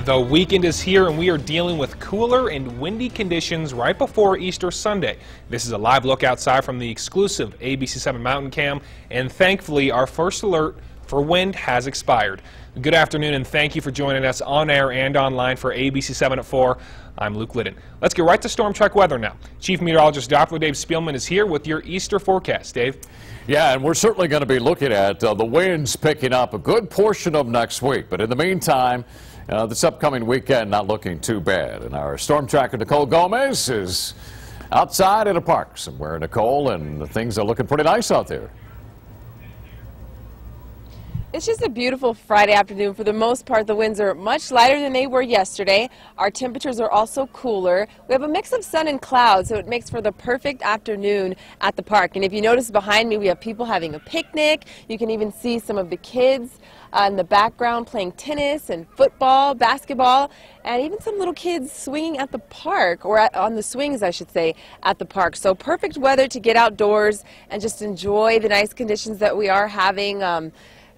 The weekend is here and we are dealing with cooler and windy conditions right before Easter Sunday. This is a live look outside from the exclusive ABC7 Mountain Cam, and thankfully our first alert for wind has expired. Good afternoon and thank you for joining us on air and online for ABC7 at 4. I'm Luke Liddon. Let's get right to storm track weather now. Chief Meteorologist Dr. Dave Spielman is here with your Easter forecast. Dave? Yeah, and we're certainly going to be looking at the winds picking up a good portion of next week. But in the meantime, this upcoming weekend not looking too bad. And our storm tracker Nicole Gomez is outside at a park somewhere, Nicole, and things are looking pretty nice out there. It's just a beautiful Friday afternoon. For the most part, the winds are much lighter than they were yesterday. Our temperatures are also cooler. We have a mix of sun and clouds, so it makes for the perfect afternoon at the park. And if you notice behind me, we have people having a picnic. You can even see some of the kids in the background playing tennis and football, basketball, and even some little kids swinging at the park, or on the swings, I should say, at the park. So perfect weather to get outdoors and just enjoy the nice conditions that we are having.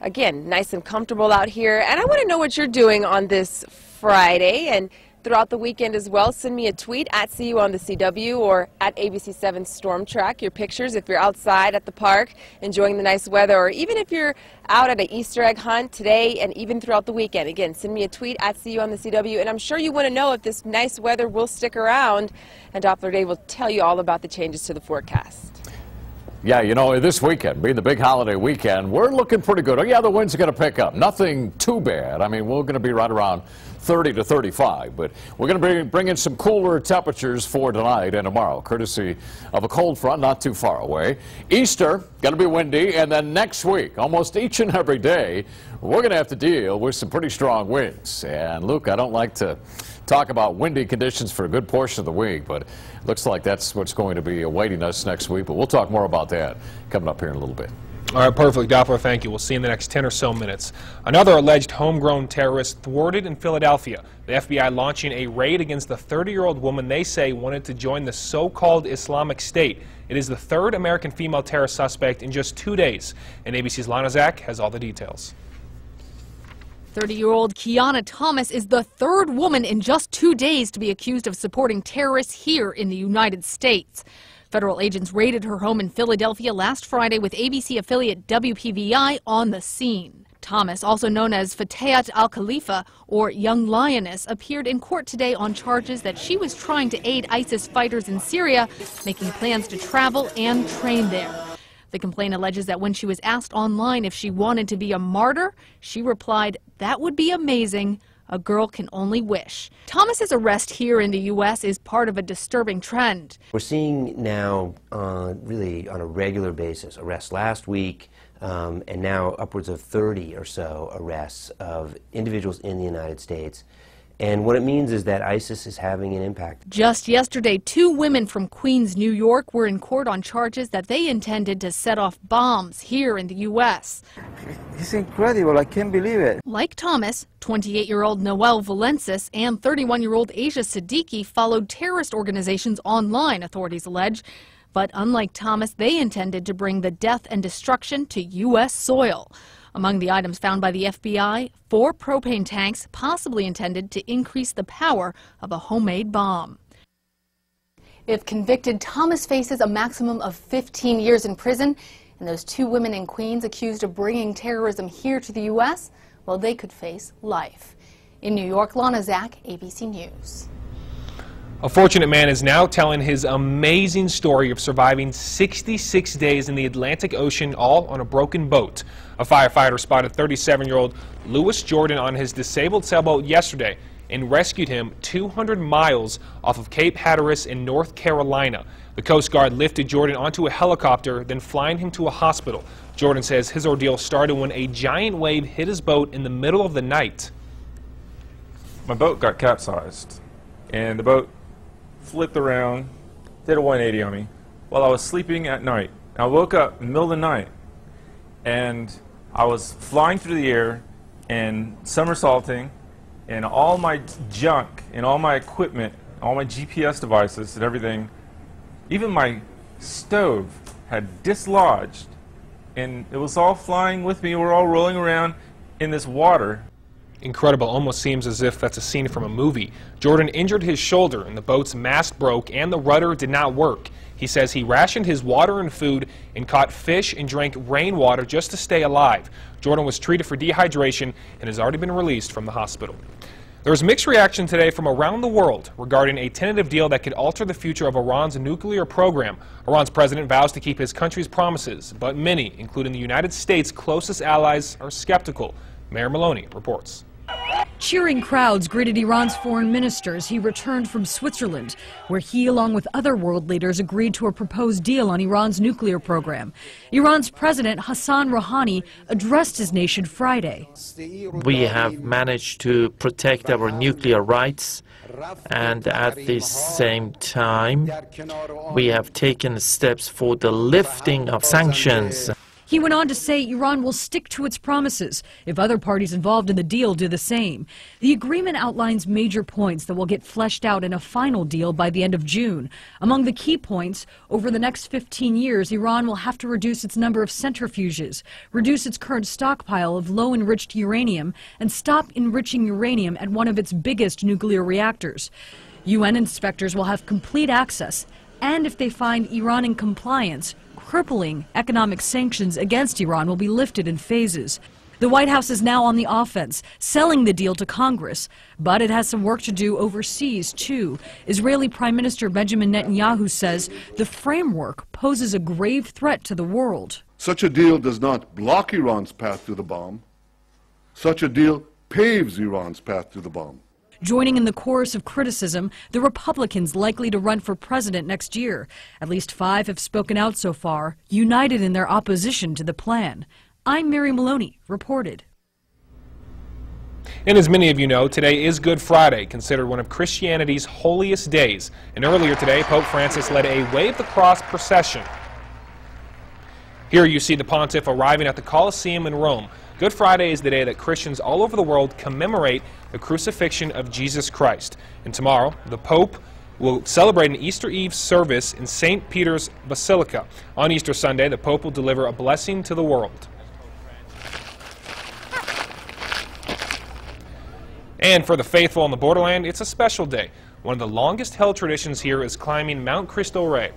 Again, nice and comfortable out here. And I want to know what you're doing on this Friday and throughout the weekend as well. Send me a tweet at See You on the CW or at ABC7 Storm Track. Your pictures if you're outside at the park enjoying the nice weather, or even if you're out at an Easter egg hunt today and even throughout the weekend. Again, send me a tweet at See You on the CW. And I'm sure you want to know if this nice weather will stick around. And Doppler Dave will tell you all about the changes to the forecast. Yeah, you know, this weekend, being the big holiday weekend, we're looking pretty good. Oh, yeah, the winds are going to pick up. Nothing too bad. I mean, we're going to be right around 30 to 35, but we're going to bring in some cooler temperatures for tonight and tomorrow, courtesy of a cold front not too far away. Easter, going to be windy, and then next week, almost each and every day, we're going to have to deal with some pretty strong winds. And, Luke, I don't like to talk about windy conditions for a good portion of the week, but it looks like that's what's going to be awaiting us next week. But we'll talk more about that coming up here in a little bit. All right, perfect, Doppler. Thank you. We'll see you in the next 10 or so minutes. Another alleged homegrown terrorist thwarted in Philadelphia. The FBI launching a raid against the 30-year-old woman they say wanted to join the so-called Islamic State. It is the third American female terror suspect in just 2 days. And ABC's Lana Zach has all the details. 30-year-old Kiana Thomas is the third woman in just 2 days to be accused of supporting terrorists here in the United States. Federal agents raided her home in Philadelphia last Friday with ABC affiliate WPVI on the scene. Thomas, also known as Fatayat al-Khalifa, or Young Lioness, appeared in court today on charges that she was trying to aid ISIS fighters in Syria, making plans to travel and train there. The complaint alleges that when she was asked online if she wanted to be a martyr, she replied, "That would be amazing. A girl can only wish." Thomas's arrest here in the U.S. is part of a disturbing trend. We're seeing now, really on a regular basis, arrests last week, and now upwards of 30 or so arrests of individuals in the United States. And what it means is that ISIS is having an impact. Just yesterday, 2 women from Queens, New York were in court on charges that they intended to set off bombs here in the U.S. It's incredible. I can't believe it. Like Thomas, 28-year-old Noel Valensis and 31-year-old Asia Siddiqui followed terrorist organizations online, authorities allege. But unlike Thomas, they intended to bring the death and destruction to U.S. soil. Among the items found by the FBI, 4 propane tanks possibly intended to increase the power of a homemade bomb. If convicted, Thomas faces a maximum of 15 years in prison. And those 2 women in Queens accused of bringing terrorism here to the U.S., well, they could face life. In New York, Lana Zach, ABC News. A fortunate man is now telling his amazing story of surviving 66 days in the Atlantic Ocean, all on a broken boat. A firefighter spotted 37-year-old Lewis Jordan on his disabled sailboat yesterday and rescued him 200 miles off of Cape Hatteras in North Carolina. The Coast Guard lifted Jordan onto a helicopter, then flying him to a hospital. Jordan says his ordeal started when a giant wave hit his boat in the middle of the night. My boat got capsized, and the boat flipped around, did a 180 on me while I was sleeping at night. I woke up in the middle of the night, and I was flying through the air and somersaulting, and all my junk and all my equipment, all my GPS devices and everything, even my stove had dislodged, and it was all flying with me. We're all rolling around in this water. Incredible. Almost seems as if that's a scene from a movie. Jordan injured his shoulder and the boat's mast broke and the rudder did not work. He says he rationed his water and food and caught fish and drank rainwater just to stay alive. Jordan was treated for dehydration and has already been released from the hospital. There was mixed reaction today from around the world regarding a tentative deal that could alter the future of Iran's nuclear program. Iran's president vows to keep his country's promises, but many, including the United States' closest allies, are skeptical. Mayor Maloney reports. Cheering crowds greeted Iran's foreign minister as he returned from Switzerland, where he, along with other world leaders, agreed to a proposed deal on Iran's nuclear program. Iran's President Hassan Rouhani addressed his nation Friday. We have managed to protect our nuclear rights, and at the same time, we have taken steps for the lifting of sanctions. He went on to say Iran will stick to its promises if other parties involved in the deal do the same. The agreement outlines major points that will get fleshed out in a final deal by the end of June. Among the key points, over the next 15 years, Iran will have to reduce its number of centrifuges, reduce its current stockpile of low-enriched uranium, and stop enriching uranium at one of its biggest nuclear reactors. UN inspectors will have complete access, and if they find Iran in compliance, crippling economic sanctions against Iran will be lifted in phases. The White House is now on the offense, selling the deal to Congress, but it has some work to do overseas, too. Israeli Prime Minister Benjamin Netanyahu says the framework poses a grave threat to the world. Such a deal does not block Iran's path to the bomb. Such a deal paves Iran's path to the bomb. Joining in the chorus of criticism, the Republicans likely to run for president next year. At least 5 have spoken out so far, united in their opposition to the plan. I'm Mary Maloney, reported. And as many of you know, today is Good Friday, considered one of Christianity's holiest days. And earlier today, Pope Francis led a Wave the Cross procession. Here you see the pontiff arriving at the Colosseum in Rome. Good Friday is the day that Christians all over the world commemorate the crucifixion of Jesus Christ. And tomorrow, the Pope will celebrate an Easter Eve service in St. Peter's Basilica. On Easter Sunday, the Pope will deliver a blessing to the world. And for the faithful on the borderland, it's a special day. One of the longest held traditions here is climbing Mount Cristo Rey.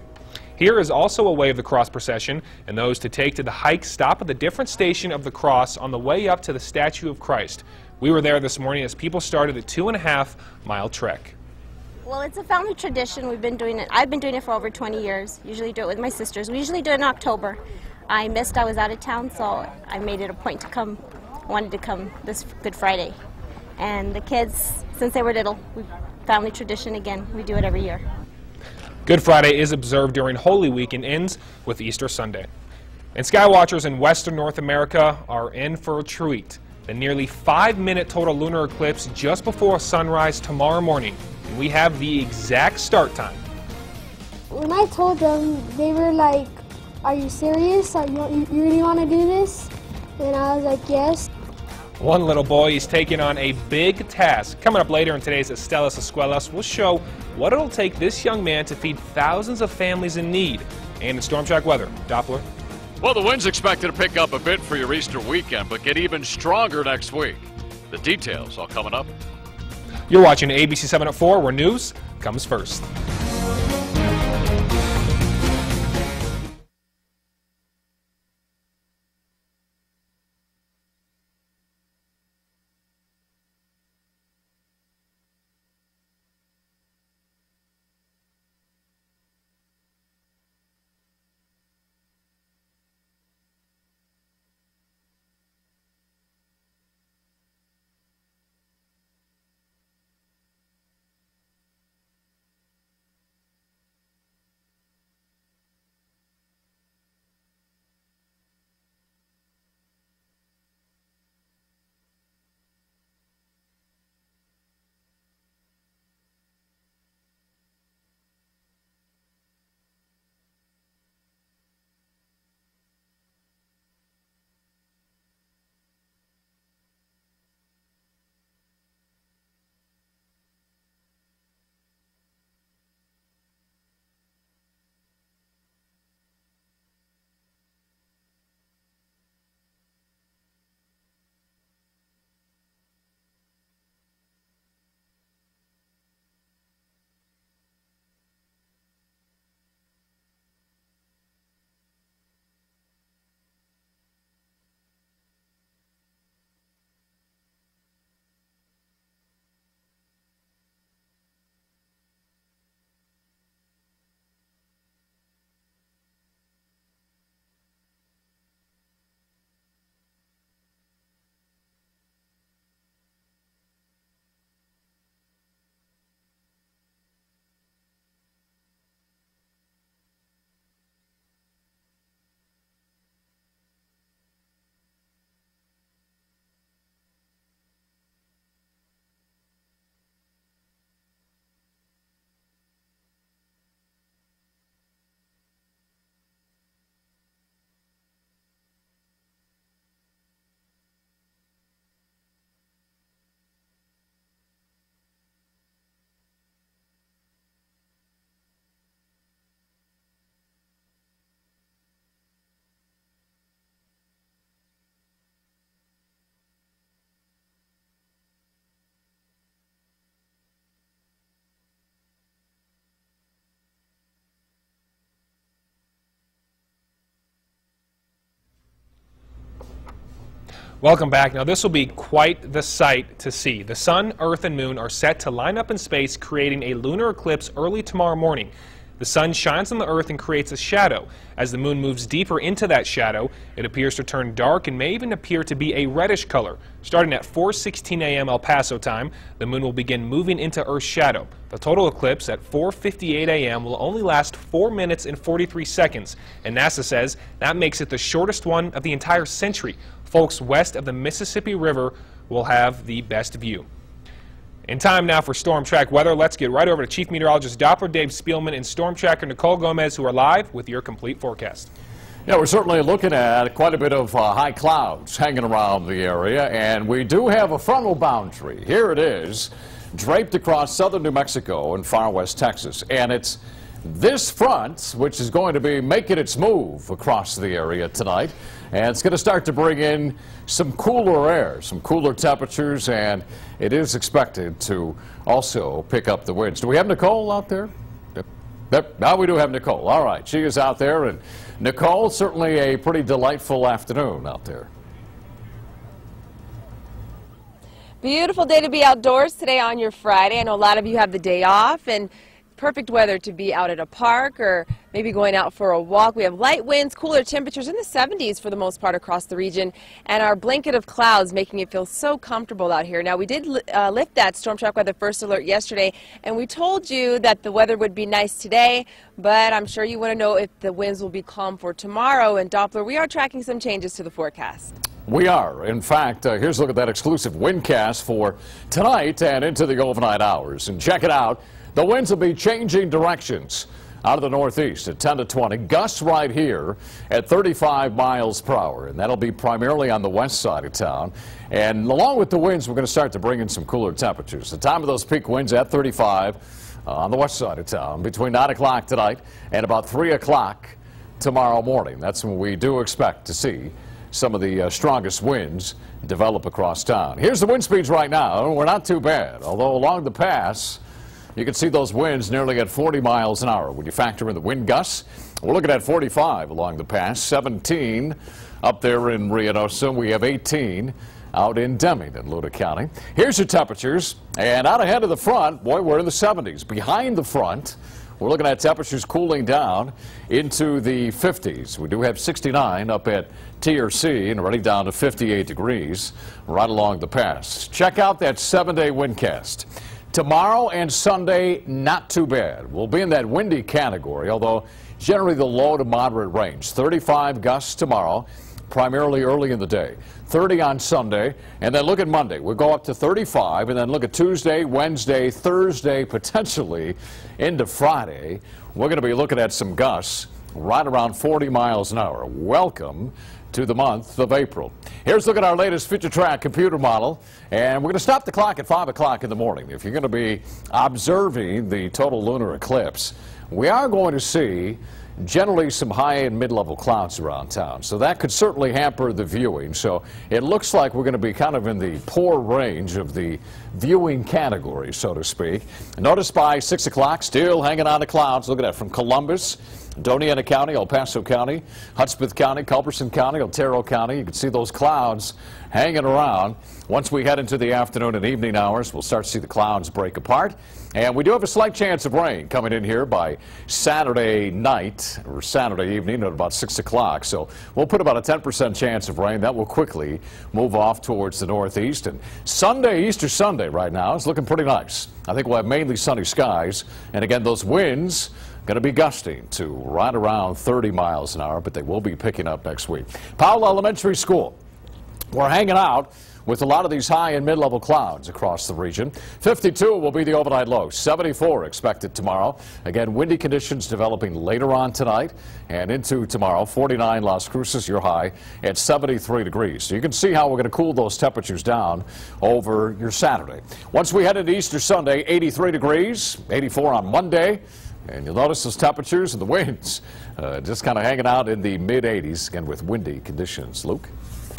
Here is also a Wave the Cross procession, and those to take to the hike stop at the different station of the cross on the way up to the statue of Christ. We were there this morning as people started the 2.5-mile trek. Well, it's a family tradition. We've been doing it. I've been doing it for over 20 years. Usually do it with my sisters. We usually do it in October. I missed, I was out of town, so I made it a point to come, wanted to come this Good Friday. And the kids, since they were little, family tradition again. We do it every year. Good Friday is observed during Holy Week and ends with Easter Sunday. And skywatchers in western North America are in for a treat. The nearly 5-minute total lunar eclipse just before sunrise tomorrow morning. And we have the exact start time. When I told them, they were like, "Are you serious? You really want to do this?" And I was like, "Yes." One little boy is taking on a big task. Coming up later in today's Estelas Escuelas, we'll show what it'll take this young man to feed thousands of families in need. And in Storm Track weather, Doppler. Well, the wind's expected to pick up a bit for your Easter weekend, but get even stronger next week. The details all coming up. You're watching ABC 7 at 4, where news comes first. Welcome back. Now, this will be quite the sight to see. The sun, earth, and moon are set to line up in space, creating a lunar eclipse early tomorrow morning. The sun shines on the earth and creates a shadow. As the moon moves deeper into that shadow, it appears to turn dark and may even appear to be a reddish color. Starting at 4:16 a.m. El Paso time, the moon will begin moving into Earth's shadow. The total eclipse at 4:58 a.m. will only last 4 minutes and 43 seconds, and NASA says that makes it the shortest one of the entire century. Folks west of the Mississippi River will have the best view. In time now for Storm Track weather, let's get right over to Chief Meteorologist Doppler Dave Spielman and Storm Tracker Nicole Gomez, who are live with your complete forecast. Yeah, we're certainly looking at quite a bit of high clouds hanging around the area, and we do have a frontal boundary. Here it is, draped across southern New Mexico and far west Texas, and it's this front which is going to be making its move across the area tonight, and it's going to start to bring in some cooler air, some cooler temperatures, and it is expected to also pick up the winds. Do we have Nicole out there? Yep. Now we do have Nicole. All right, she is out there, and Nicole, certainly a pretty delightful afternoon out there. Beautiful day to be outdoors today on your Friday. I know a lot of you have the day off, and perfect weather to be out at a park or maybe going out for a walk. We have light winds, cooler temperatures in the 70s for the most part across the region, and our blanket of clouds making it feel so comfortable out here. Now, we did lift that Storm Track weather first alert yesterday, and we told you that the weather would be nice today, but I'm sure you want to know if the winds will be calm for tomorrow. And Doppler, we are tracking some changes to the forecast. We are. In fact, here's a look at that exclusive windcast for tonight and into the overnight hours. And check it out. The winds will be changing directions out of the northeast at 10 to 20. Gusts right here at 35 miles per hour, and that'll be primarily on the west side of town. And along with the winds, we're going to start to bring in some cooler temperatures. The time of those peak winds at 35 on the west side of town between 9 o'clock tonight and about 3 o'clock tomorrow morning. That's when we do expect to see some of the strongest winds develop across town. Here's the wind speeds right now. We're not too bad, although along the pass, you can see those winds nearly at 40 miles an hour. When you factor in the wind gusts, we're looking at 45 along the pass, 17 up there in Reynosa. We have 18 out in Deming in Luna County. Here's your temperatures, and out ahead of the front, boy, we're in the 70s. Behind the front, we're looking at temperatures cooling down into the 50s. We do have 69 up at TRC and already down to 58 degrees right along the pass. Check out that 7-day windcast. Tomorrow and Sunday, not too bad. We'll be in that windy category, although generally the low to moderate range. 35 gusts tomorrow, primarily early in the day. 30 on Sunday, and then look at Monday. We'll go up to 35, and then look at Tuesday, Wednesday, Thursday, potentially into Friday. We're going to be looking at some gusts right around 40 miles an hour. Welcome to the month of April. Here's a look at our latest Future Track computer model, and we're going to stop the clock at 5 o'clock in the morning. If you're going to be observing the total lunar eclipse, we are going to see generally some high and mid-level clouds around town, so that could certainly hamper the viewing. So it looks like we're going to be kind of in the poor range of the viewing category, so to speak. Notice by 6 o'clock, still hanging on the clouds. Look at that, from Columbus, Doñana County, El Paso County, Hudspeth County, Culberson County, Otero County. You can see those clouds hanging around. Once we head into the afternoon and evening hours, we'll start to see the clouds break apart. And we do have a slight chance of rain coming in here by Saturday night or Saturday evening at about 6 o'clock. So we'll put about a 10% chance of rain. That will quickly move off towards the northeast. And Sunday, Easter Sunday right now, is looking pretty nice. I think we'll have mainly sunny skies. And again, those winds going to be gusting to right around 30 miles an hour, but they will be picking up next week. Powell Elementary School. We're hanging out with a lot of these high and mid-level clouds across the region. 52 will be the overnight low. 74 expected tomorrow. Again, windy conditions developing later on tonight and into tomorrow. 49 Las Cruces, your high at 73 degrees. So you can see how we're going to cool those temperatures down over your Saturday. Once we head into Easter Sunday, 83 degrees, 84 on Monday. And you'll notice those temperatures and the winds just kind of hanging out in the mid-80s, again with windy conditions. Luke?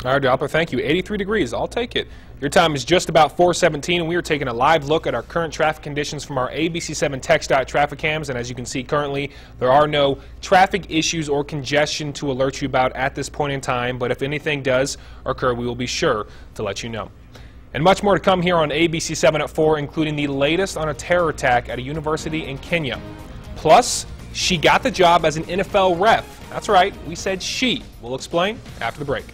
All right, Doppler, thank you. 83 degrees, I'll take it. Your time is just about 4:17, and we are taking a live look at our current traffic conditions from our ABC7 TxDOT traffic cams. And as you can see currently, there are no traffic issues or congestion to alert you about at this point in time. But if anything does occur, we will be sure to let you know. And much more to come here on ABC7 at 4, including the latest on a terror attack at a university in Kenya. Plus, she got the job as an NFL ref. That's right, we said she. We'll explain after the break.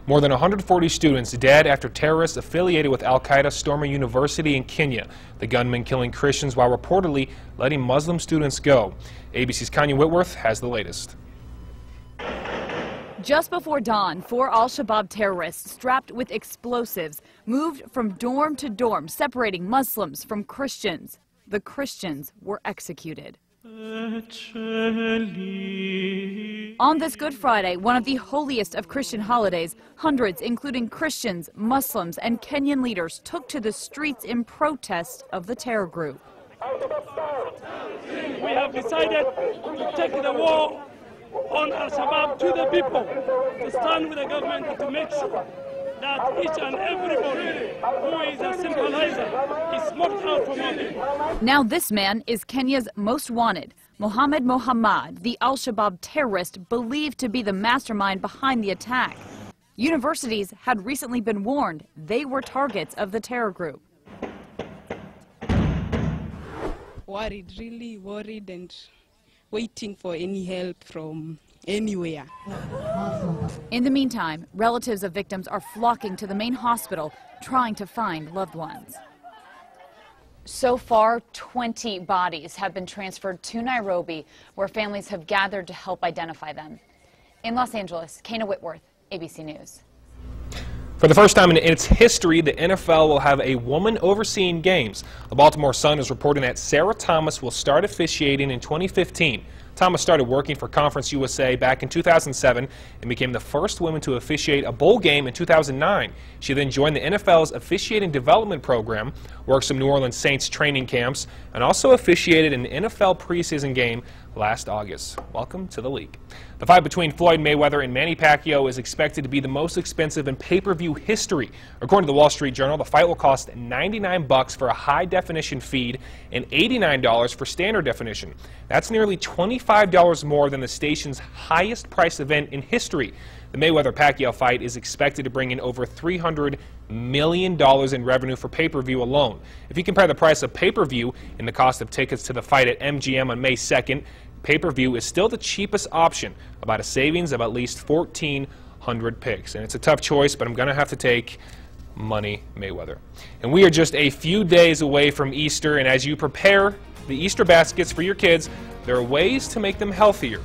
More than 140 students dead after terrorists affiliated with Al-Qaeda storm a university in Kenya. The gunman killing Christians while reportedly letting Muslim students go. ABC's Kanye Whitworth has the latest. Just before dawn, 4 al-Shabaab terrorists strapped with explosives moved from dorm to dorm, separating Muslims from Christians. The Christians were executed. On this Good Friday, one of the holiest of Christian holidays, hundreds, including Christians, Muslims, and Kenyan leaders, took to the streets in protest of the terror group. We have decided to take the war on Al-Shabaab to the people, to stand with the government and to make sure that each and everybody who is a sympathizer is smothered out from our people. Now this man is Kenya's most wanted, Mohammed Mohammad, the al-Shabaab terrorist believed to be the mastermind behind the attack. Universities had recently been warned they were targets of the terror group. Worried, really worried, and waiting for any help from anywhere. In the meantime, relatives of victims are flocking to the main hospital, trying to find loved ones. So far, 20 bodies have been transferred to Nairobi, where families have gathered to help identify them. In Los Angeles, Kana Whitworth, ABC News. For the first time in its history, the NFL will have a woman overseeing games. The Baltimore Sun is reporting that Sarah Thomas will start officiating in 2015. Thomas started working for Conference USA back in 2007 and became the first woman to officiate a bowl game in 2009. She then joined the NFL's officiating development program, worked some New Orleans Saints training camps, and also officiated an NFL preseason game last August. Welcome to the league. The fight between Floyd Mayweather and Manny Pacquiao is expected to be the most expensive in pay-per-view history. According to the Wall Street Journal, the fight will cost $99 for a high-definition feed and $89 for standard definition. That's nearly $25 more than the station's highest-priced event in history. The Mayweather-Pacquiao fight is expected to bring in over $300 million in revenue for pay-per-view alone. If you compare the price of pay-per-view and the cost of tickets to the fight at MGM on May 2nd, pay-per-view is still the cheapest option, about a savings of at least 1,400 picks. And it's a tough choice, but I'm going to have to take Money Mayweather. And we are just a few days away from Easter, and as you prepare the Easter baskets for your kids, there are ways to make them healthier.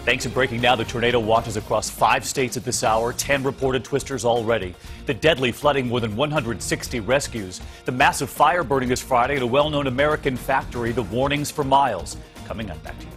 Thanks for breaking down the tornado watches across 5 states at this hour, 10 reported twisters already. The deadly flooding, more than 160 rescues. The massive fire burning this Friday at a well-known American factory, the warnings for miles. Coming up, back to you.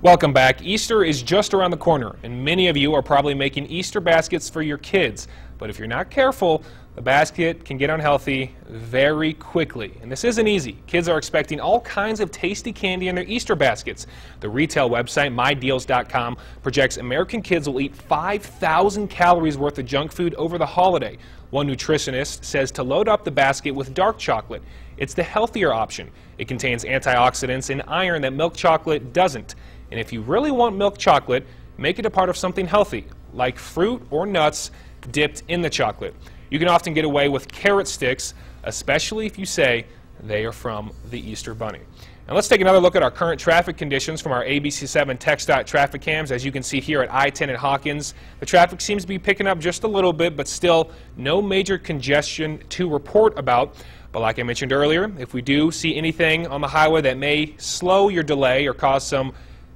Welcome back. Easter is just around the corner, and many of you are probably making Easter baskets for your kids. But if you're not careful, the basket can get unhealthy very quickly. And this isn't easy. Kids are expecting all kinds of tasty candy in their Easter baskets. The retail website, MyDeals.com, projects American kids will eat 5,000 calories worth of junk food over the holiday. One nutritionist says to load up the basket with dark chocolate. It's the healthier option. It contains antioxidants and iron that milk chocolate doesn't. And if you really want milk chocolate, make it a part of something healthy, like fruit or nuts dipped in the chocolate. You can often get away with carrot sticks, especially if you say they are from the Easter Bunny. And let's take another look at our current traffic conditions from our ABC7 TxDOT traffic cams. As you can see here at I-10 at Hawkins, the traffic seems to be picking up just a little bit, but still no major congestion to report about. But like I mentioned earlier, if we do see anything on the highway that may slow your delay or cause some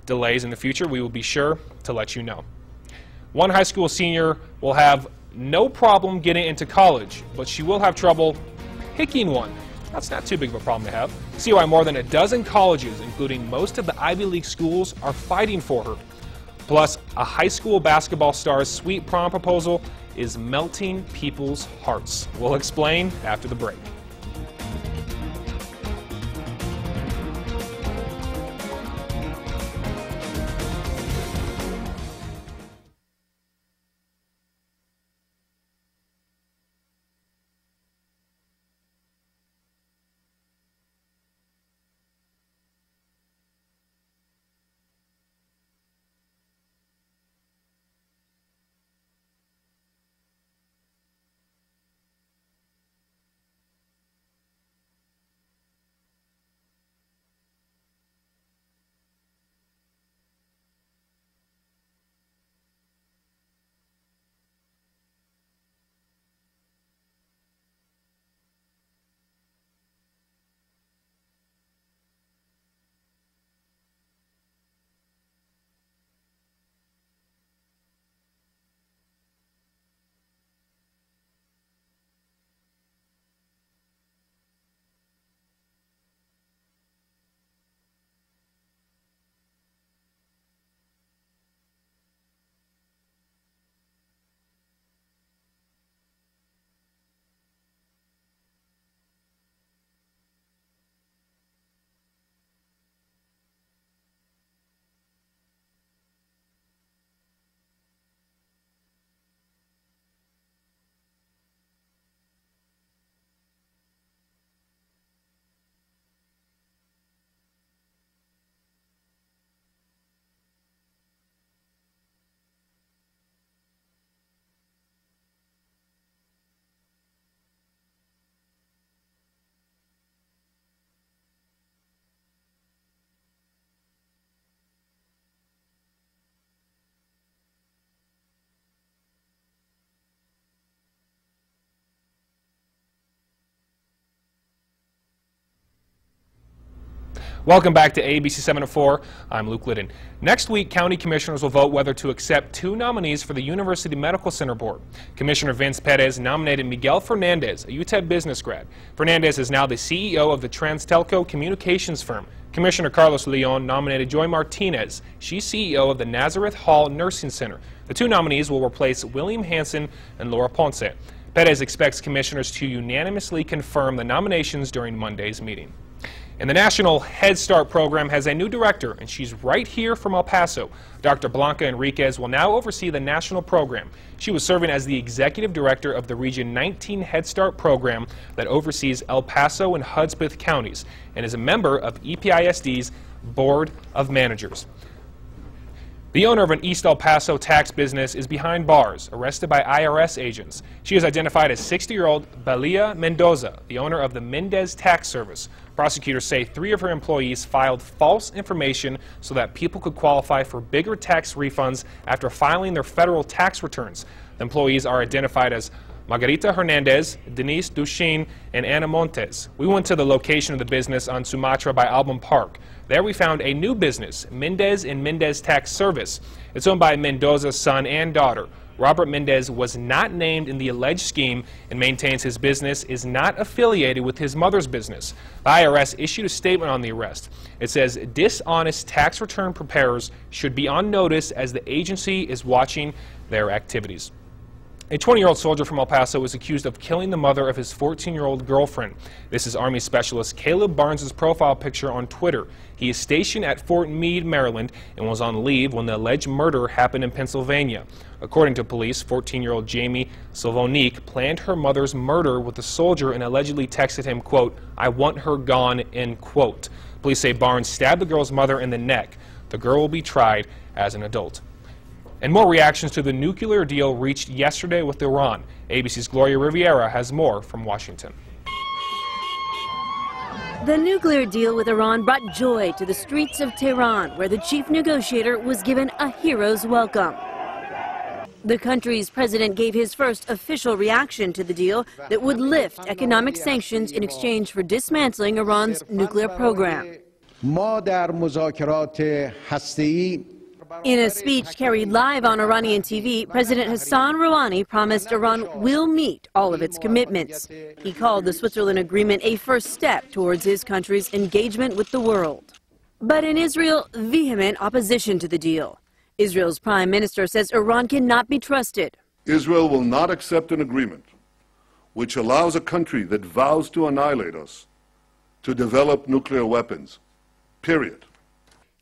delays in the future, we will be sure to let you know. One high school senior will have no problem getting into college, but she will have trouble picking one. That's not too big of a problem to have. See why more than a dozen colleges, including most of the Ivy League schools, are fighting for her. Plus, a high school basketball star's sweet prom proposal is melting people's hearts. We'll explain after the break. Welcome back to ABC 7 at 4. I'm Luke Liddon. Next week, county commissioners will vote whether to accept two nominees for the University Medical Center Board. Commissioner Vince Perez nominated Miguel Fernandez, a UTEP business grad. Fernandez is now the CEO of the Transtelco communications firm. Commissioner Carlos Leon nominated Joy Martinez. She's CEO of the Nazareth Hall Nursing Center. The two nominees will replace William Hansen and Laura Ponce. Perez expects commissioners to unanimously confirm the nominations during Monday's meeting. And the National Head Start program has a new director, and she's right here from El Paso. Dr. Blanca Enriquez will now oversee the national program. She was serving as the executive director of the Region 19 Head Start program that oversees El Paso and Hudspeth counties and is a member of EPISD's Board of Managers. The owner of an East El Paso tax business is behind bars, arrested by IRS agents. She is identified as 60-year-old Belia Mendoza, the owner of the Mendez Tax Service. Prosecutors say 3 of her employees filed false information so that people could qualify for bigger tax refunds after filing their federal tax returns. The employees are identified as Margarita Hernandez, Denise Duchine, and Ana Montes. We went to the location of the business on Sumatra by Album Park. There we found a new business, Mendez and Mendez Tax Service. It's owned by Mendoza's son and daughter. Robert Mendez was not named in the alleged scheme and maintains his business is not affiliated with his mother's business. The IRS issued a statement on the arrest. It says dishonest tax return preparers should be on notice as the agency is watching their activities. A 20-year-old soldier from El Paso was accused of killing the mother of his 14-year-old girlfriend. This is Army Specialist Caleb Barnes' profile picture on Twitter. He is stationed at Fort Meade, Maryland, and was on leave when the alleged murder happened in Pennsylvania. According to police, 14-year-old Jamie Silvonique planned her mother's murder with the soldier and allegedly texted him, quote, "I want her gone," end quote. Police say Barnes stabbed the girl's mother in the neck. The girl will be tried as an adult. And more reactions to the nuclear deal reached yesterday with Iran. ABC's Gloria Riviera has more from Washington. The nuclear deal with Iran brought joy to the streets of Tehran, where the chief negotiator was given a hero's welcome. The country's president gave his first official reaction to the deal that would lift economic sanctions in exchange for dismantling Iran's nuclear program. In a speech carried live on Iranian TV, President Hassan Rouhani promised Iran will meet all of its commitments. He called the Switzerland agreement a first step towards his country's engagement with the world. But in Israel, vehement opposition to the deal. Israel's prime minister says Iran cannot be trusted. Israel will not accept an agreement which allows a country that vows to annihilate us to develop nuclear weapons, period.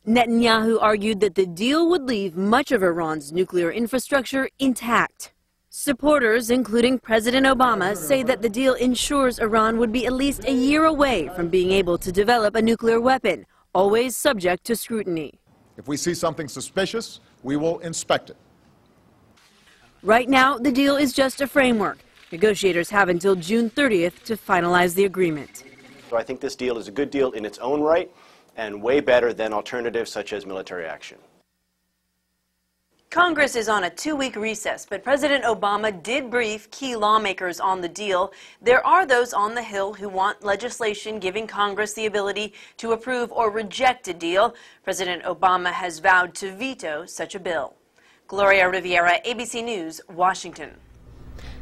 Netanyahu argued that the deal would leave much of Iran's nuclear infrastructure intact. Supporters, including President Obama, say that the deal ensures Iran would be at least a year away from being able to develop a nuclear weapon, always subject to scrutiny. If we see something suspicious, we will inspect it. Right now, the deal is just a framework. Negotiators have until June 30th to finalize the agreement. So I think this deal is a good deal in its own right and way better than alternatives such as military action. Congress is on a 2-week recess, but President Obama did brief key lawmakers on the deal. There are those on the Hill who want legislation giving Congress the ability to approve or reject a deal. President Obama has vowed to veto such a bill. Gloria Riviera, ABC News, Washington.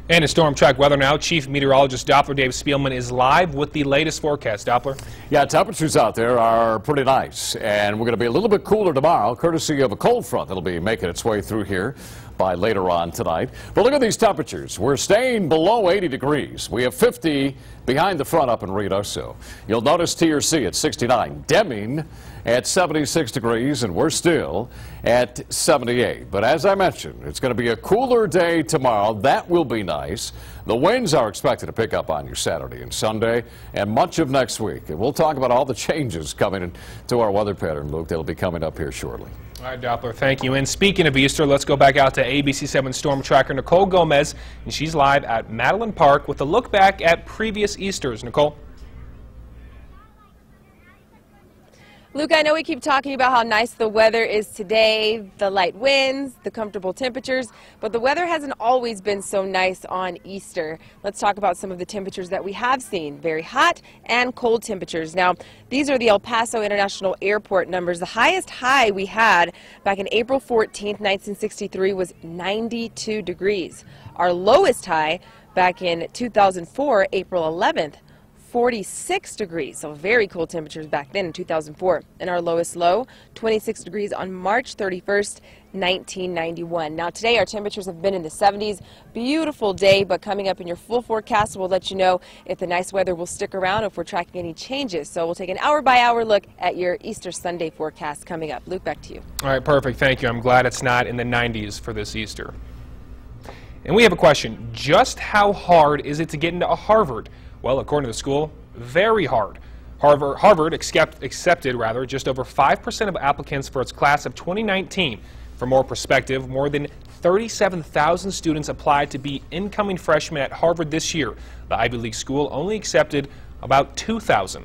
And in storm track weather now, Chief Meteorologist Doppler Dave Spielman is live with the latest forecast. Doppler? Yeah, temperatures out there are pretty nice, and we're going to be a little bit cooler tomorrow, courtesy of a cold front that'll be making its way through here by later on tonight. But look at these temperatures. We're staying below 80 degrees. We have 50 behind the front up in Reno. So you'll notice TRC at 69, Deming at 76 degrees, and we're still at 78. But as I mentioned, it's going to be a cooler day tomorrow. That will be nice. The winds are expected to pick up on you Saturday and Sunday and much of next week. And we'll talk about all the changes coming into our weather pattern, Luke. That'll be coming up here shortly. All right, Doppler, thank you. And speaking of Easter, let's go back out to ABC7 storm tracker Nicole Gomez, and she's live at Madeline Park with a look back at previous Easters. Nicole? Luke, I know we keep talking about how nice the weather is today, the light winds, the comfortable temperatures, but the weather hasn't always been so nice on Easter. Let's talk about some of the temperatures that we have seen. Very hot and cold temperatures. Now, these are the El Paso International Airport numbers. The highest high we had back in April 14th, 1963 was 92 degrees. Our lowest high back in 2004, April 11th, 46 degrees, so very cool temperatures back then in 2004. And our lowest low, 26 degrees on March 31st, 1991. Now today our temperatures have been in the 70s. Beautiful day, but coming up in your full forecast, we'll let you know if the nice weather will stick around, if we're tracking any changes. So we'll take an hour-by-hour look at your Easter Sunday forecast coming up. Luke, back to you. All right, perfect. Thank you. I'm glad it's not in the 90s for this Easter. And we have a question. Just how hard is it to get into Harvard? Well, according to the school, very hard. Harvard accepted just over 5% of applicants for its class of 2019. For more perspective, more than 37,000 students applied to be incoming freshmen at Harvard this year. The Ivy League school only accepted about 2,000.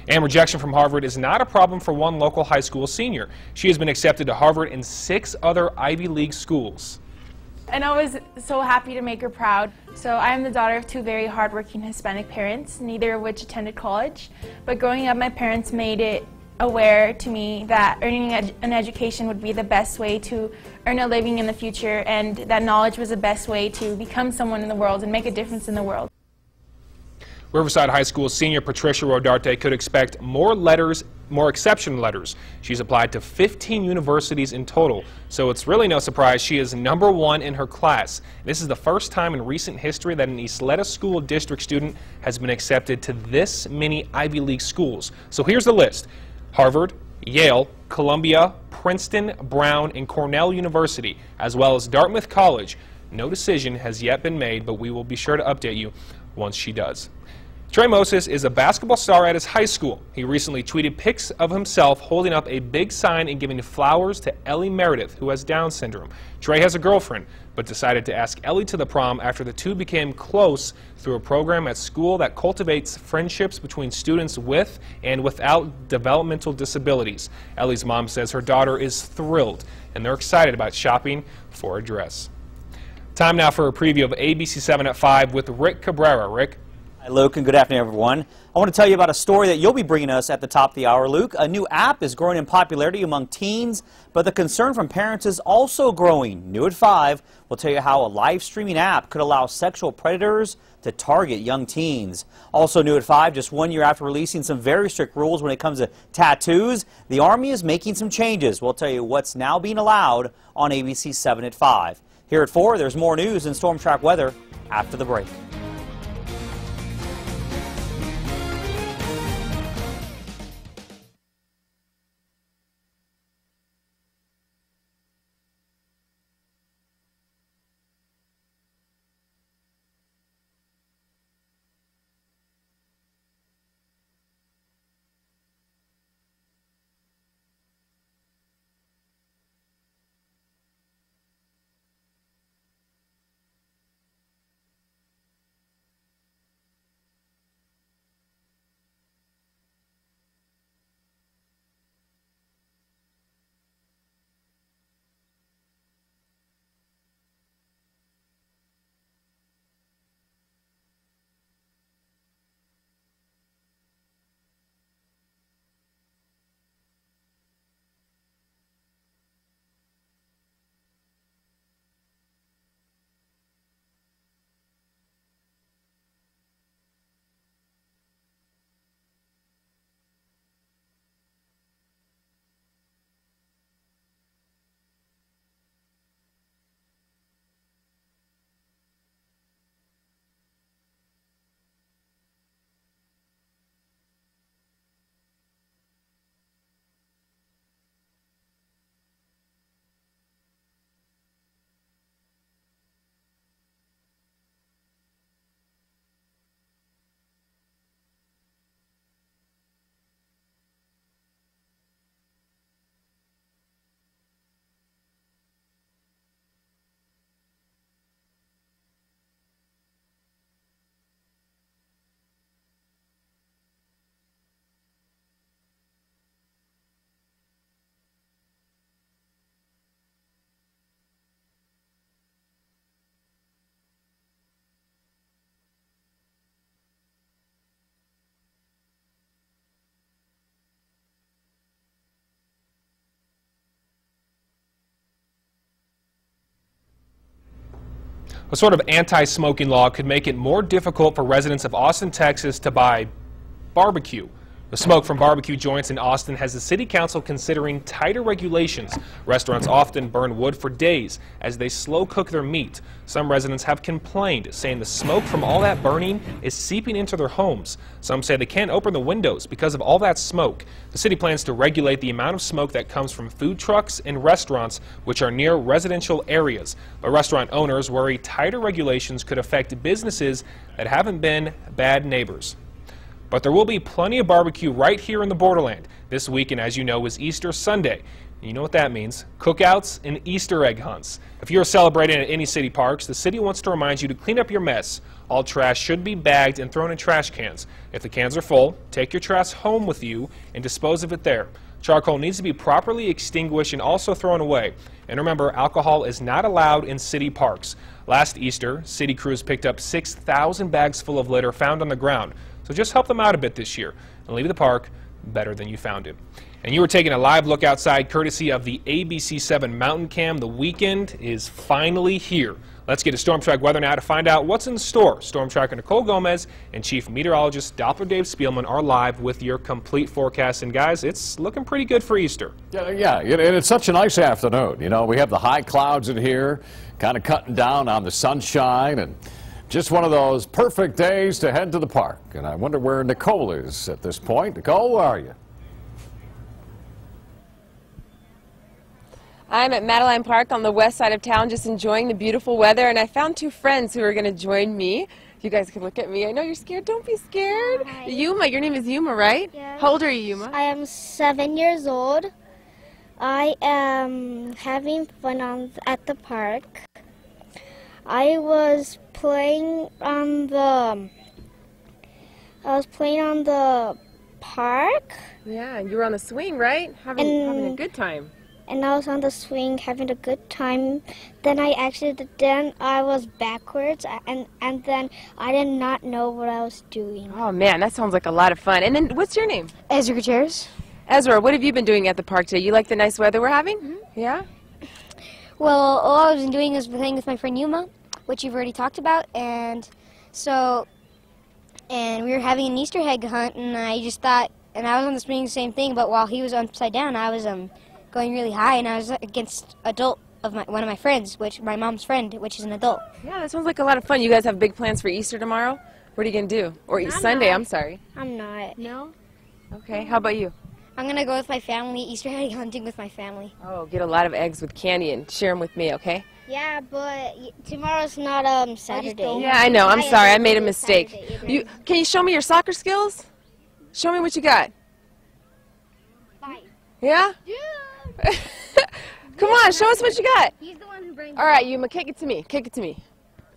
And rejection from Harvard is not a problem for one local high school senior. She has been accepted to Harvard and 6 other Ivy League schools. And I was so happy to make her proud. So I am the daughter of 2 very hardworking Hispanic parents, neither of which attended college. But growing up, my parents made it aware to me that earning an education would be the best way to earn a living in the future, and that knowledge was the best way to become someone in the world and make a difference in the world. Riverside High School senior Patricia Rodarte could expect more exception letters. She's applied to 15 universities in total, so it's really no surprise she is #1 in her class. This is the first time in recent history that an Isleta School District student has been accepted to this many Ivy League schools. So here's the list: Harvard, Yale, Columbia, Princeton, Brown, and Cornell University, as well as Dartmouth College. No decision has yet been made, but we will be sure to update you once she does. Trey Moses is a basketball star at his high school. He recently tweeted pics of himself holding up a big sign and giving flowers to Ellie Meredith, who has Down syndrome. Trey has a girlfriend, but decided to ask Ellie to the prom after the two became close through a program at school that cultivates friendships between students with and without developmental disabilities. Ellie's mom says her daughter is thrilled, and they're excited about shopping for a dress. Time now for a preview of ABC7 at 5 with Rick Cabrera. Rick? Hi, Luke, and good afternoon, everyone. I want to tell you about a story that you'll be bringing us at the top of the hour, Luke. A new app is growing in popularity among teens, but the concern from parents is also growing. New at 5, we'll tell you how a live streaming app could allow sexual predators to target young teens. Also new at 5, just 1 year after releasing some very strict rules when it comes to tattoos, the Army is making some changes. We'll tell you what's now being allowed on ABC 7 at 5. Here at 4, there's more news and storm track weather after the break. A sort of anti-smoking law could make it more difficult for residents of Austin, Texas to buy barbecue. The smoke from barbecue joints in Austin has the city council considering tighter regulations. Restaurants often burn wood for days as they slow cook their meat. Some residents have complained, saying the smoke from all that burning is seeping into their homes. Some say they can't open the windows because of all that smoke. The city plans to regulate the amount of smoke that comes from food trucks and restaurants which are near residential areas. But restaurant owners worry tighter regulations could affect businesses that haven't been bad neighbors. But there will be plenty of barbecue right here in the borderland. This weekend, as you know, is Easter Sunday. You know what that means. Cookouts and Easter egg hunts. If you're celebrating at any city parks, the city wants to remind you to clean up your mess. All trash should be bagged and thrown in trash cans. If the cans are full, take your trash home with you and dispose of it there. Charcoal needs to be properly extinguished and also thrown away. And remember, alcohol is not allowed in city parks. Last Easter, city crews picked up 6,000 bags full of litter found on the ground. So just help them out a bit this year and leave the park better than you found it. And you were taking a live look outside courtesy of the ABC 7 Mountain Cam. The weekend is finally here. Let's get to Storm Track weather now to find out what's in store. Storm Tracker Nicole Gomez and Chief Meteorologist Doppler Dave Spielman are live with your complete forecast. And guys, it's looking pretty good for Easter. Yeah, and it's such a nice afternoon. You know, we have the high clouds in here, kind of cutting down on the sunshine, and just one of those perfect days to head to the park. And I wonder where Nicole is at this point. Nicole, where are you? I'm at Madeline Park on the west side of town, just enjoying the beautiful weather, and I found two friends who are going to join me. You guys can look at me. I know you're scared. Don't be scared. Hi. Yuma, your name is Yuma, right? Yeah. How old are you, Yuma? I am 7 years old. I am having fun at the park. I was playing on the park. Yeah, and you were on the swing, right? Having a good time. and I was on the swing having a good time. Then I was backwards, and then I did not know what I was doing. Oh man, that sounds like a lot of fun. And then what's your name? Ezra Gutierrez. Ezra, what have you been doing at the park today? You like the nice weather we're having? Mm-hmm. Yeah? Well, all I was doing was playing with my friend Yuma, which you've already talked about, and we were having an Easter egg hunt, and I just thought, and I was on the swing the same thing, but while he was upside down, I was going really high, and I was against one of my friends, my mom's friend, which is an adult. Yeah, that sounds like a lot of fun. You guys have big plans for Easter tomorrow? What are you going to do? Or Sunday, I'm sorry. I'm not. No? Okay, how about you? I'm going to go with my family, Easter egg hunting with my family. Oh, get a lot of eggs with candy and share them with me, okay? Yeah, but tomorrow's not Saturday. Yeah, I know. I'm sorry. I made a mistake. Can you show me your soccer skills? Show me what you got. Yeah? Yeah. Come on, show us what you got. He's the one who brings. All right, Yuma, kick it to me. Kick it to me.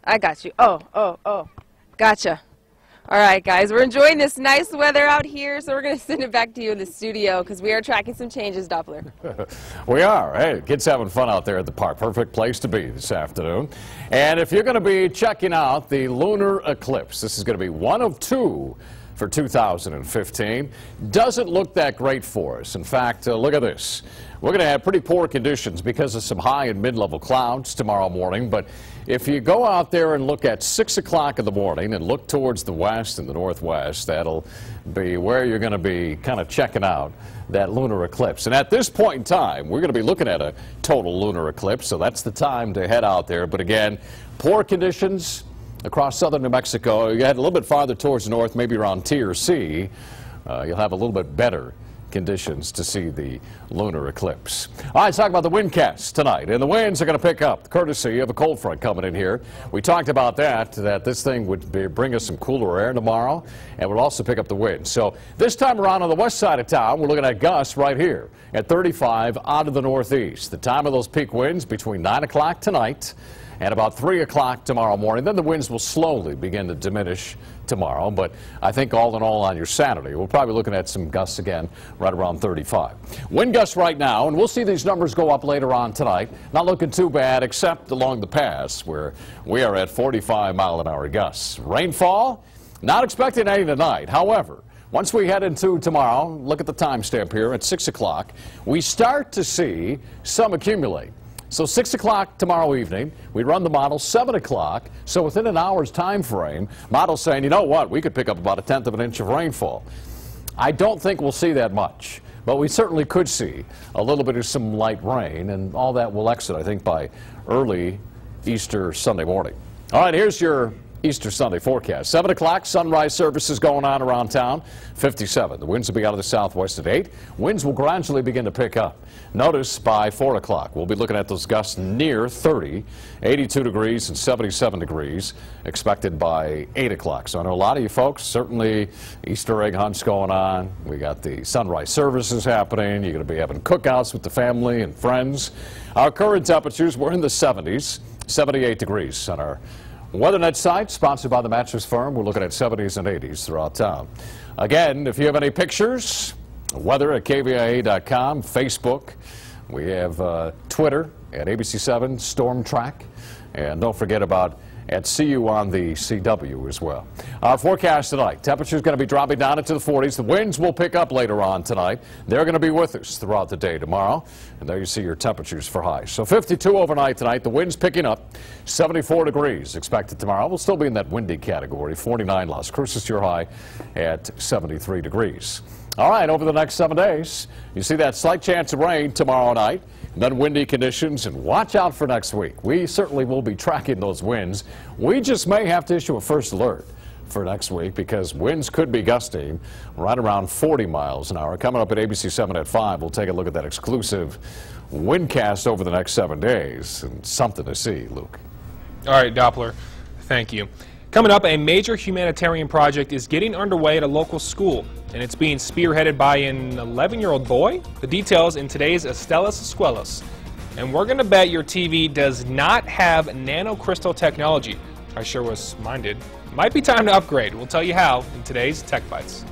I got you. Oh. Gotcha. All right, guys, we're enjoying this nice weather out here, so we're going to send it back to you in the studio because we are tracking some changes, Doppler. We are. Hey, kids having fun out there at the park. Perfect place to be this afternoon. And if you're going to be checking out the lunar eclipse, this is going to be one of two for 2015. Doesn't look that great for us. In fact, look at this. We're going to have pretty poor conditions because of some high and mid-level clouds tomorrow morning. But if you go out there and look at 6 o'clock in the morning and look towards the west and the northwest, that'll be where you're going to be kind of checking out that lunar eclipse. And at this point in time, we're going to be looking at a total lunar eclipse, so that's the time to head out there. But again, poor conditions across southern New Mexico. You head a little bit farther towards the north, maybe around T or C, you'll have a little bit better conditions to see the lunar eclipse. All right, let's talk about the windcast tonight. And the winds are going to pick up, courtesy of a cold front coming in here. We talked about that this thing would bring us some cooler air tomorrow, and would also pick up the wind. So this time around on the west side of town, we're looking at gusts right here at 35 out of the northeast. The time of those peak winds between 9 o'clock tonight and about 3 o'clock tomorrow morning. Then the winds will slowly begin to diminish tomorrow, but I think all in all on your Saturday, we're probably looking at some gusts again right around 35. Wind gusts right now, and we'll see these numbers go up later on tonight. Not looking too bad, except along the pass where we are at 45-mile-an-hour gusts. Rainfall, not expecting any tonight. However, once we head into tomorrow, look at the timestamp here at 6 o'clock, we start to see some accumulate. So 6 o'clock tomorrow evening, we run the model, 7 o'clock, so within an hour's time frame, model's saying, you know what, we could pick up about 1/10 of an inch of rainfall. I don't think we'll see that much, but we certainly could see a little bit of some light rain, and all that will exit, I think, by early Easter Sunday morning. All right, here's your Easter Sunday forecast. 7 o'clock, sunrise services going on around town, 57. The winds will be out of the southwest at 8. Winds will gradually begin to pick up. Notice by 4 o'clock, we'll be looking at those gusts near 30, 82 degrees and 77 degrees expected by 8 o'clock. So I know a lot of you folks, certainly Easter egg hunts going on. We got the sunrise services happening. You're going to be having cookouts with the family and friends. Our current temperatures, we're in the 70s, 78 degrees on our WeatherNet site, sponsored by the Mattress Firm. We're looking at 70s and 80s throughout town. Again, if you have any pictures, weather at KVIA.com, Facebook. We have Twitter at ABC7 Storm Track. And don't forget about at CU on the CW as well. Our forecast tonight, temperature's going to be dropping down into the 40s. The winds will pick up later on tonight. They're going to be with us throughout the day tomorrow. And there you see your temperatures for highs. So 52 overnight tonight. The wind's picking up. 74 degrees expected tomorrow. We'll still be in that windy category. 49 Las Cruces, your high at 73 degrees. All right, over the next 7 days, you see that slight chance of rain tomorrow night. And then windy conditions, and watch out for next week. We certainly will be tracking those winds. We just may have to issue a first alert for next week because winds could be gusting right around 40 miles an hour. Coming up at ABC7 at 5, we'll take a look at that exclusive windcast over the next 7 days. And something to see, Luke. All right, Doppler, thank you. Coming up, a major humanitarian project is getting underway at a local school, and it's being spearheaded by an 11-year-old boy. The details in today's Estelas Escuelas. And we're going to bet your TV does not have nanocrystal technology. I sure was minded. Might be time to upgrade. We'll tell you how in today's Tech Bites.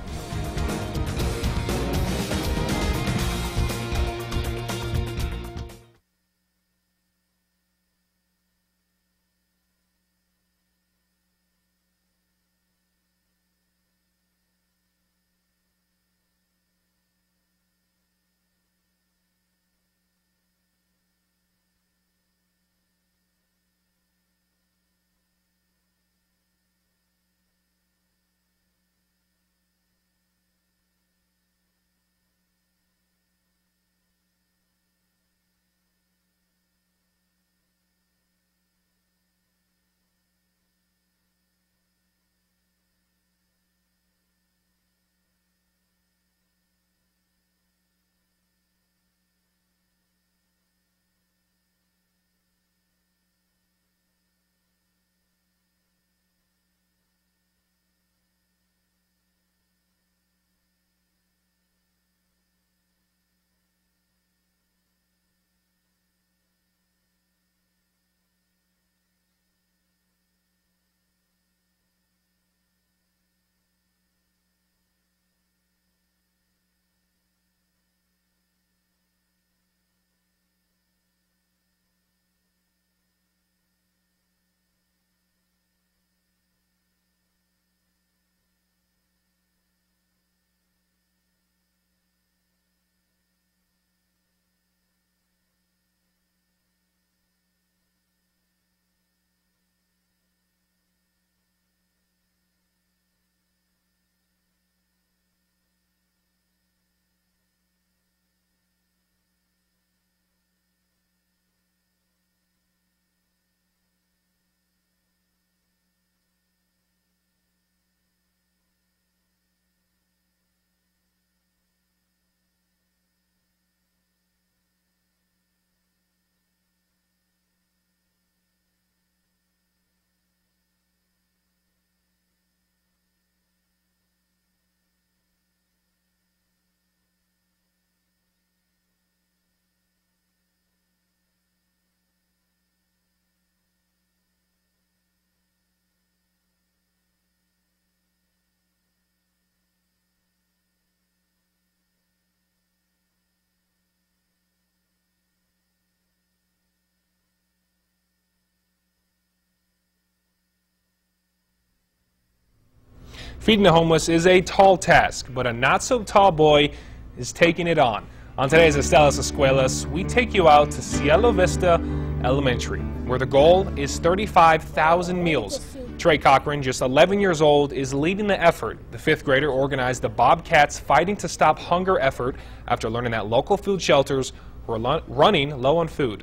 Feeding the homeless is a tall task, but a not-so-tall boy is taking it on. On today's Estelas Escuelas, we take you out to Cielo Vista Elementary, where the goal is 35,000 meals. Trey Cochran, just 11 years old, is leading the effort. The fifth grader organized the Bobcats Fighting to Stop Hunger effort after learning that local food shelters were running low on food.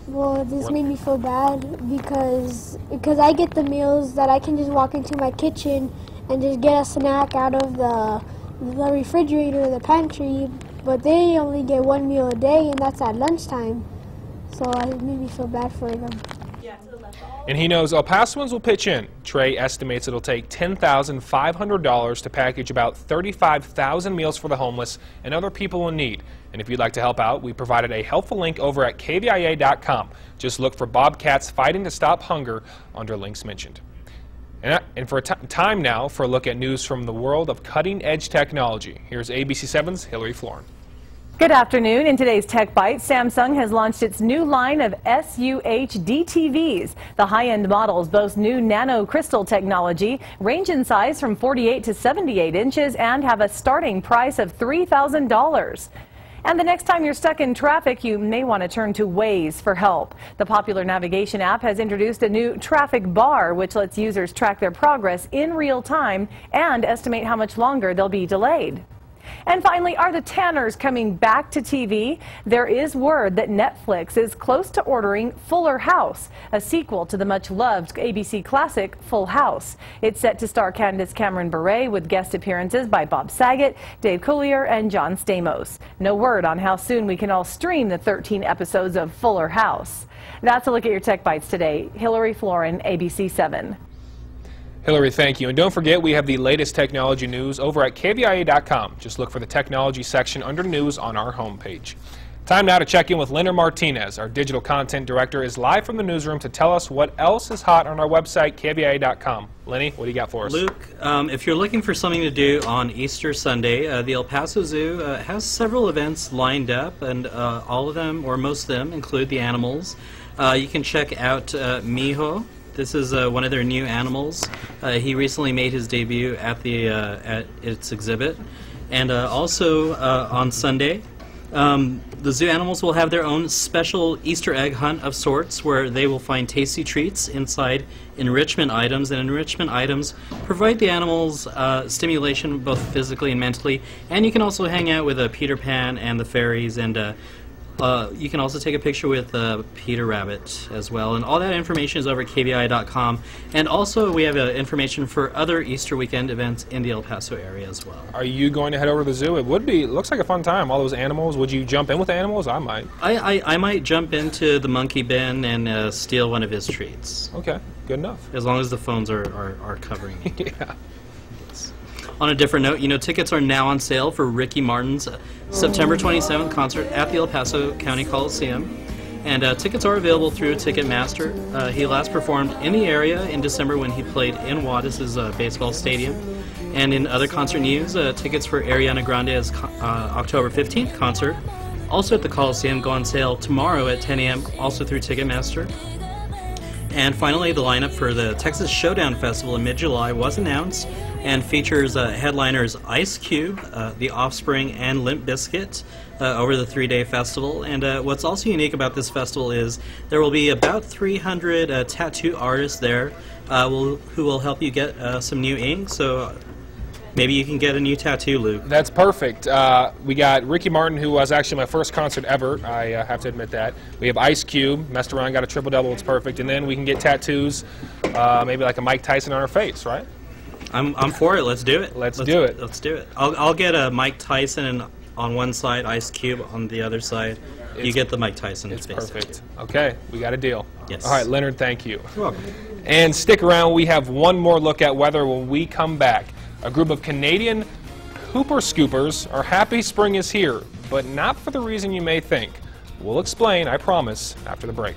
Well, this made me feel bad because I get the meals that I can just walk into my kitchen and just get a snack out of the refrigerator or the pantry, but they only get one meal a day, and that's at lunchtime. So it made me feel bad for them. And he knows El Pasoans will pitch in. Trey estimates it'll take $10,500 to package about 35,000 meals for the homeless and other people in need. And if you'd like to help out, we provided a helpful link over at KVIA.com. Just look for Bobcats Fighting to Stop Hunger under links mentioned. And for time now for a look at news from the world of cutting-edge technology. Here's ABC7's Hillary Florin. Good afternoon. In today's Tech Bite, Samsung has launched its new line of SUHD TVs. The high-end models boast new nano crystal technology, range in size from 48 to 78 inches, and have a starting price of $3,000. And the next time you're stuck in traffic, you may want to turn to Waze for help. The popular navigation app has introduced a new traffic bar, which lets users track their progress in real time and estimate how much longer they'll be delayed. And finally, are the Tanners coming back to TV? There is word that Netflix is close to ordering Fuller House, a sequel to the much-loved ABC classic Full House. It's set to star Candace Cameron Bure with guest appearances by Bob Saget, Dave Coulier, and John Stamos. No word on how soon we can all stream the 13 episodes of Fuller House. That's a look at your Tech Bites today. Hillary Florin, ABC 7. Hillary, thank you. And don't forget, we have the latest technology news over at KVIA.com. Just look for the technology section under news on our homepage. Time now to check in with Leonard Martinez. Our digital content director is live from the newsroom to tell us what else is hot on our website, KVIA.com. Lenny, what do you got for us? Luke, if you're looking for something to do on Easter Sunday, the El Paso Zoo has several events lined up, and all of them, or most of them, include the animals. You can check out Mijo. This is one of their new animals. He recently made his debut at its exhibit. And also on Sunday, the zoo animals will have their own special Easter egg hunt of sorts, where they will find tasty treats inside enrichment items. And enrichment items provide the animals stimulation both physically and mentally. And you can also hang out with Peter Pan and the fairies, and you can also take a picture with Peter Rabbit as well. And all that information is over at KVIA.com. And also we have information for other Easter weekend events in the El Paso area as well. Are you going to head over to the zoo? It looks like a fun time. All those animals. Would you jump in with the animals? I might. I might jump into the monkey bin and steal one of his treats. Okay, good enough. As long as the phones are covering it. Yeah. On a different note, tickets are now on sale for Ricky Martin's September 27th concert at the El Paso County Coliseum. And tickets are available through Ticketmaster. He last performed in the area in December when he played in Juárez's baseball stadium. And in other concert news, tickets for Ariana Grande's October 15th concert, also at the Coliseum, go on sale tomorrow at 10 a.m., also through Ticketmaster. And finally, the lineup for the Texas Showdown Festival in mid-July was announced and features headliners Ice Cube, The Offspring, and Limp Bizkit over the three-day festival. And what's also unique about this festival is there will be about 300 tattoo artists there who will help you get some new ink. So maybe you can get a new tattoo, Luke. That's perfect. We got Ricky Martin, who was actually my first concert ever. I have to admit that. We have Ice Cube, messed around, got a triple-double. It's perfect. And then we can get tattoos, maybe like a Mike Tyson on our face, right? I'm for it. Let's do it. Let's do it. Let's do it. I'll get a Mike Tyson on one side, Ice Cube on the other side. You get the Mike Tyson. It's perfect. Okay, we got a deal. Yes. All right, Leonard, thank you. You're welcome. And stick around. We have one more look at weather when we come back. A group of Canadian Hooper Scoopers are happy spring is here, but not for the reason you may think. We'll explain, I promise, after the break.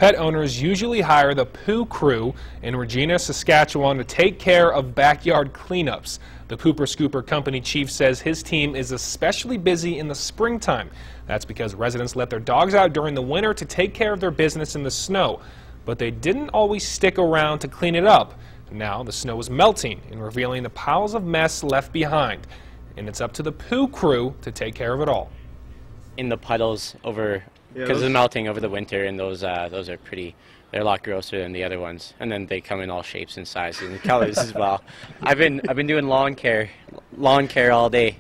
Pet owners usually hire the Poo Crew in Regina, Saskatchewan to take care of backyard cleanups. The Pooper Scooper Company chief says his team is especially busy in the springtime. That's because residents let their dogs out during the winter to take care of their business in the snow. But they didn't always stick around to clean it up. Now the snow is melting and revealing the piles of mess left behind. And it's up to the Poo Crew to take care of it all. In the puddles over, because it's melting over the winter, and those are they're a lot grosser than the other ones. And then they come in all shapes and sizes and colors as well. I've been doing lawn care all day.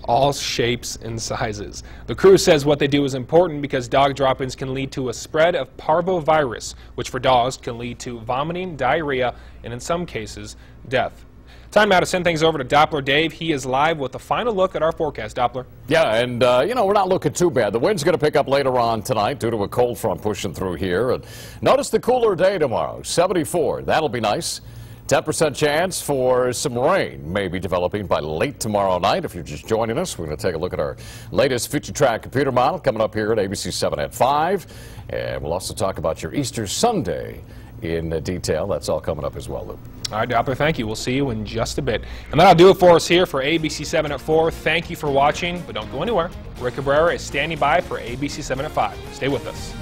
All shapes and sizes. The crew says what they do is important because dog drop-ins can lead to a spread of parvovirus, which for dogs can lead to vomiting, diarrhea, and in some cases, death. Time now to send things over to Doppler Dave. He is live with a final look at our forecast. Doppler. Yeah, and we're not looking too bad. The wind's going to pick up later on tonight due to a cold front pushing through here. And notice the cooler day tomorrow, 74. That'll be nice. 10% chance for some rain maybe developing by late tomorrow night. If you're just joining us, we're going to take a look at our latest FutureTrack computer model coming up here at ABC 7 at 5. And we'll also talk about your Easter Sunday in detail. That's all coming up as well, Lou. All right, Doppler, thank you. We'll see you in just a bit. And that'll do it for us here for ABC 7 at 4. Thank you for watching, but don't go anywhere. Rick Cabrera is standing by for ABC 7 at 5. Stay with us.